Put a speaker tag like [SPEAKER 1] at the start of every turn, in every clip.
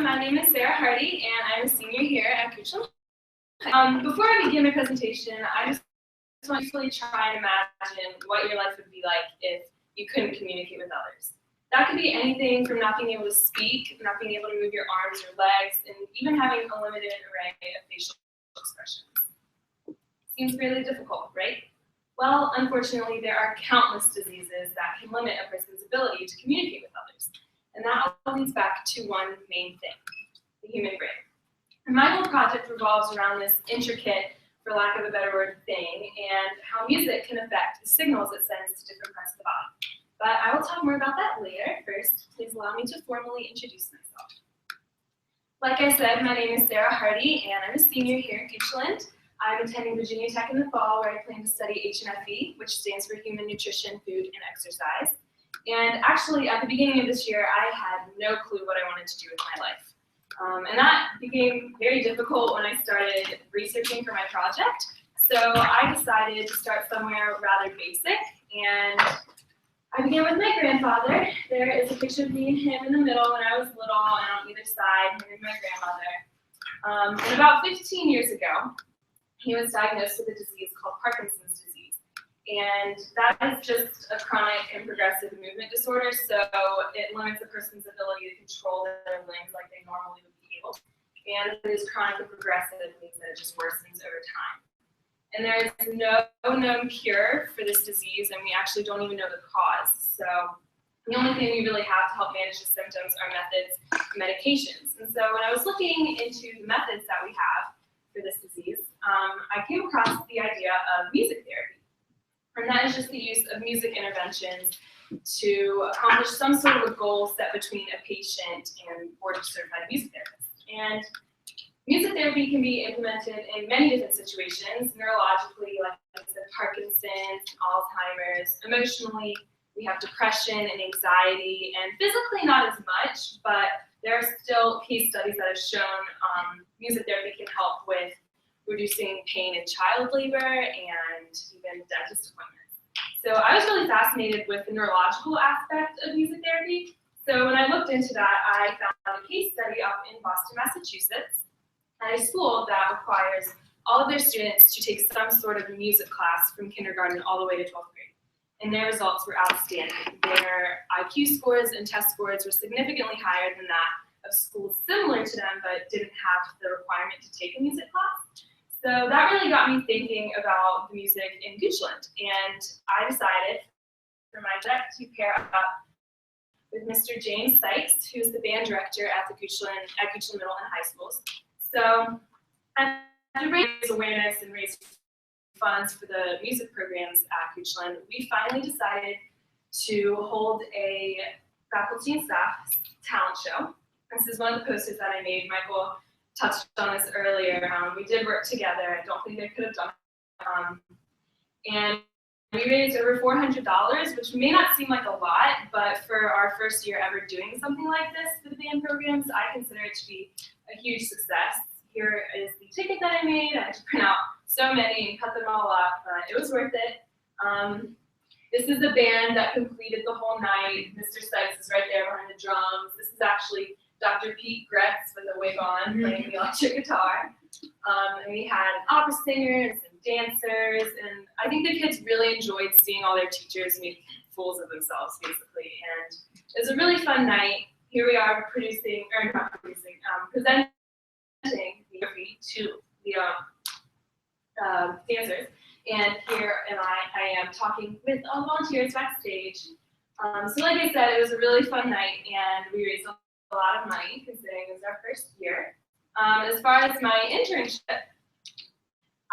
[SPEAKER 1] everyone. My name is SHardy, and I'm a senior here at Goochland. Before I begin my presentation, I just want to try and imagine what your life would be like if you couldn't communicate with others. That could be anything from not being able to speak, not being able to move your arms or legs, and even having a limited array of facial expressions. Seems really difficult, right? Well, unfortunately, there are countless diseases that can limit a person's ability to communicate with others. And that all leads back to one main thing, the human brain. And my whole project revolves around this intricate, for lack of a better word, thing, and how music can affect the signals it sends to different parts of the body. But I will talk more about that later. First, please allow me to formally introduce myself. Like I said, my name is SHardy, and I'm a senior here at Goochland. I'm attending Virginia Tech in the fall, where I plan to study HNFE, which stands for Human Nutrition, Food, and Exercise. And actually, at the beginning of this year, I had no clue what I wanted to do with my life. And that became very difficult when I started researching for my project. So I decided to start somewhere rather basic, and I began with my grandfather. There is a picture of me and him in the middle when I was little, and on either side, him and my grandmother. And about 15 years ago, he was diagnosed with a disease called Parkinson's disease. And that is just a chronic and progressive movement disorder, so it limits a person's ability to control their limbs like they normally would be able to. And it is chronic and progressive, it means that it just worsens over time. And there is no known cure for this disease, and we actually don't even know the cause. So the only thing we really have to help manage the symptoms are methods, medications. And so when I was looking into the methods that we have for this disease, I came across the idea of music therapy. And that is just the use of music interventions to accomplish some sort of a goal set between a patient and board-certified music therapist. And music therapy can be implemented in many different situations, neurologically, like I said, Parkinson's, Alzheimer's. Emotionally, we have depression and anxiety, and physically not as much, but there are still case studies that have shown music therapy can help with reducing pain in child labor and even dentist appointments. So I was really fascinated with the neurological aspect of music therapy. So when I looked into that, I found a case study up in Boston, Massachusetts, at a school that requires all of their students to take some sort of music class from kindergarten all the way to 12th grade. And their results were outstanding. Their IQ scores and test scores were significantly higher than that of schools similar to them, but didn't have the requirement to take a music class. So that really got me thinking about the music in Goochland, and I decided for my project to pair up with Mr. James Sykes, who's the band director at Goochland Middle and High Schools. So after raising awareness and raise funds for the music programs at Goochland, we finally decided to hold a faculty and staff talent show. This is one of the posters that I made. Michael touched on this earlier. We did work together. I don't think I could have done it. And we raised over $400, which may not seem like a lot, but for our first year ever doing something like this for the band programs, I consider it to be a huge success. Here is the ticket that I made. I had to print out so many and cut them all up, but it was worth it. This is the band that completed the whole night. Mr. Sykes is right there behind the drums. This is actually Dr. Pete Gretz with a wig on playing the electric guitar. And we had an opera singer and some dancers, and I think the kids really enjoyed seeing all their teachers make fools of themselves, basically. And it was a really fun night. Here we are presenting the to the dancers. And here I am talking with all volunteers backstage. So like I said, it was a really fun night, and we raised a lot of money, considering it was our first year. As far as my internship,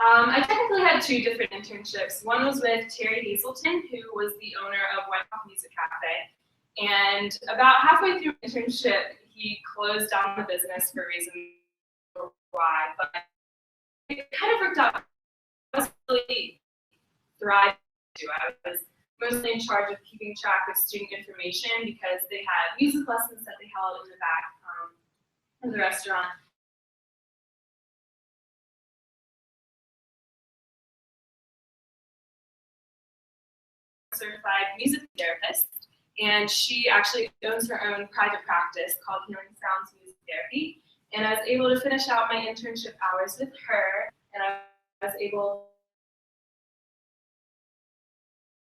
[SPEAKER 1] I technically had two different internships. One was with Terry Hazelton, who was the owner of White House Music Cafe. And about halfway through the internship, he closed down the business for reasons why, but it kind of worked out. I was really thriving. I was mostly in charge of keeping track of student information because they had music lessons that they held in the back of the restaurant. Certified music therapist, and she actually owns her own private practice called Healing Sounds Music therapy. And I was able to finish out my internship hours with her, and I was able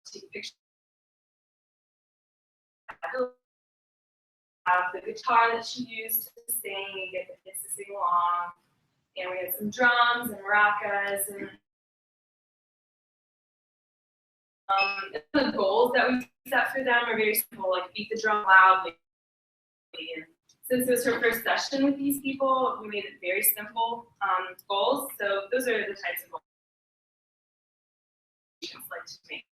[SPEAKER 1] to take pictures of the guitar that she used to sing and get the kids to sing along. And we had some drums and maracas, and the goals that we set for them are very simple, like beat the drum loudly. And since it was her first session with these people, we made it very simple goals. So those are the types of goals patients like to make.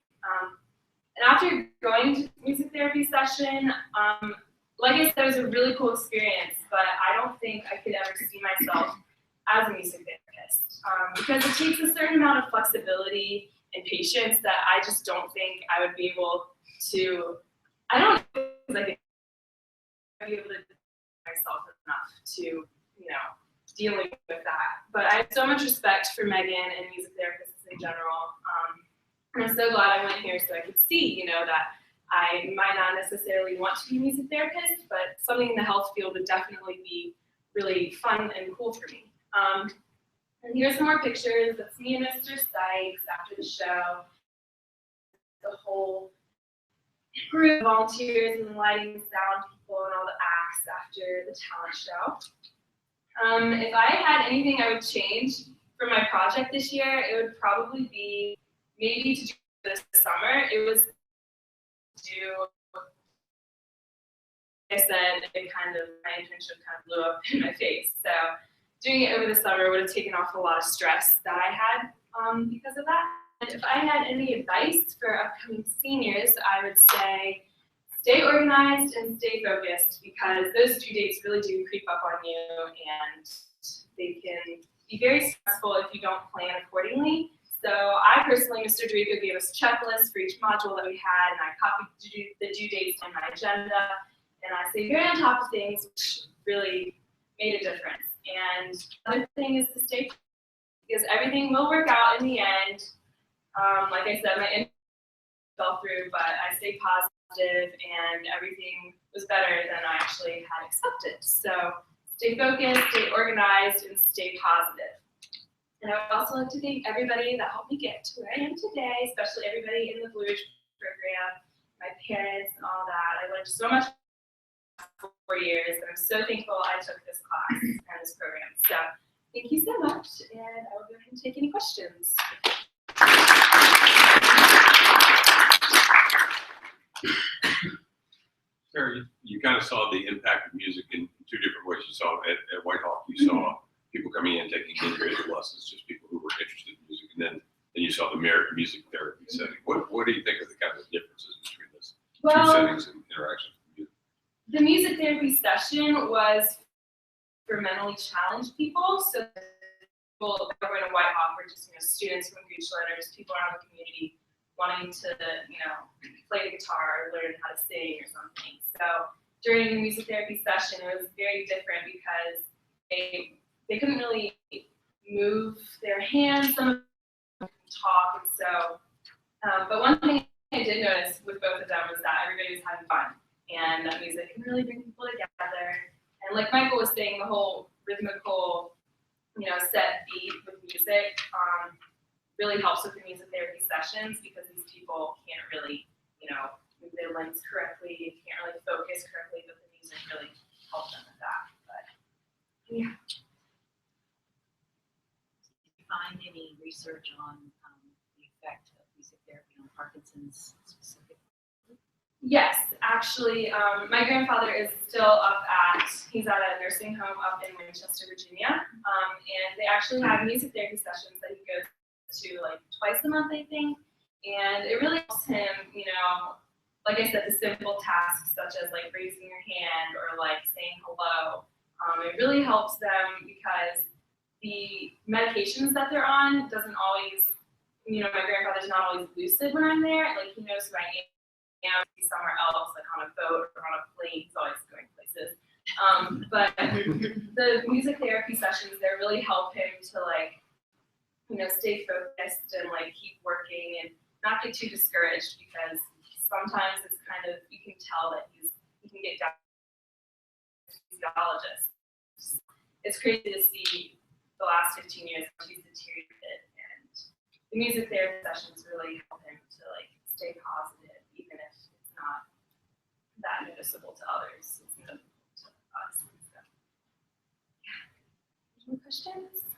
[SPEAKER 1] And after going to music therapy session, like I said, it was a really cool experience, but I don't think I could ever see myself as a music therapist because it takes a certain amount of flexibility and patience that I just don't think I would be able to. I don't think I'd be able to do myself enough to, dealing with that. But I have so much respect for Megan and music therapists in general. And I'm so glad I went here so I could see, that I might not necessarily want to be a music therapist, but something in the health field would definitely be really fun and cool for me. And here's some more pictures. That's me and Mr. Sykes after the show. The whole group of volunteers and lighting and sound people and all the acts after the talent show. If I had anything I would change for my project this year, it would probably be maybe to do this summer. It was like I said, my internship kind of blew up in my face. So doing it over the summer would have taken off a lot of stress that I had because of that. And if I had any advice for upcoming seniors, I would say stay organized and stay focused because those due dates really do creep up on you and they can be very stressful if you don't plan accordingly. So I personally, Mr. Dorico gave us a checklist for each module that we had, and I copied the due dates on my agenda, and I stayed very on top of things, which really made a difference. And the other thing is to stay, because everything will work out in the end. Like I said, my internship fell through, but I stayed positive, and everything was better than I actually had expected. So stay focused, stay organized, and stay positive. And I would also like to thank everybody that helped me get to where I am today, especially everybody in the Blue Ridge program, my parents and all that. I learned so much for 4 years, and I'm so thankful I took this class and this program. So thank you so much, and I will go ahead and take any questions.
[SPEAKER 2] Sarah, you kind of saw the impact of music in two different ways. You saw at Whitehawk, you saw people coming in taking integrated lessons, just people who were interested in music, and then you saw the music therapy setting. What do you think are the kind of differences between those two settings and interactions with music?
[SPEAKER 1] The music therapy session was for mentally challenged people. So people over in Whitehawk were just students from Goochland or just people around the community wanting to play the guitar or learn how to sing or something. So during the music therapy session, it was very different because they couldn't really move their hands, some of them talk, and so, but one thing I did notice with both of them was that everybody was having fun, and that music can really bring people together, and like Michael was saying, the whole rhythmical, set beat with music really helps with the music therapy sessions because these people can't really, move their limbs correctly, can't really focus correctly, but the music really helps them with that, but, yeah.
[SPEAKER 3] Find any research on the effect of music therapy on Parkinson's specifically?
[SPEAKER 1] Yes, actually, my grandfather is still he's at a nursing home up in Winchester, Virginia, and they actually have music therapy sessions that he goes to like twice a month, I think, and it really helps him, like I said, the simple tasks such as like raising your hand or like saying hello, it really helps them because the medications that they're on doesn't always, my grandfather's not always lucid when I'm there. Like, he knows who I am, he's somewhere else, like on a boat or on a plane, he's always going places. But the music therapy sessions, they really help him to like, stay focused and like keep working and not get too discouraged because sometimes it's kind of, you can tell that he can get down to physiologist. it's crazy to see the last 15 years how he's deteriorated, and the music therapy sessions really help him to like stay positive, even if it's not that noticeable to others. It's noticeable to us. So, yeah. Any questions?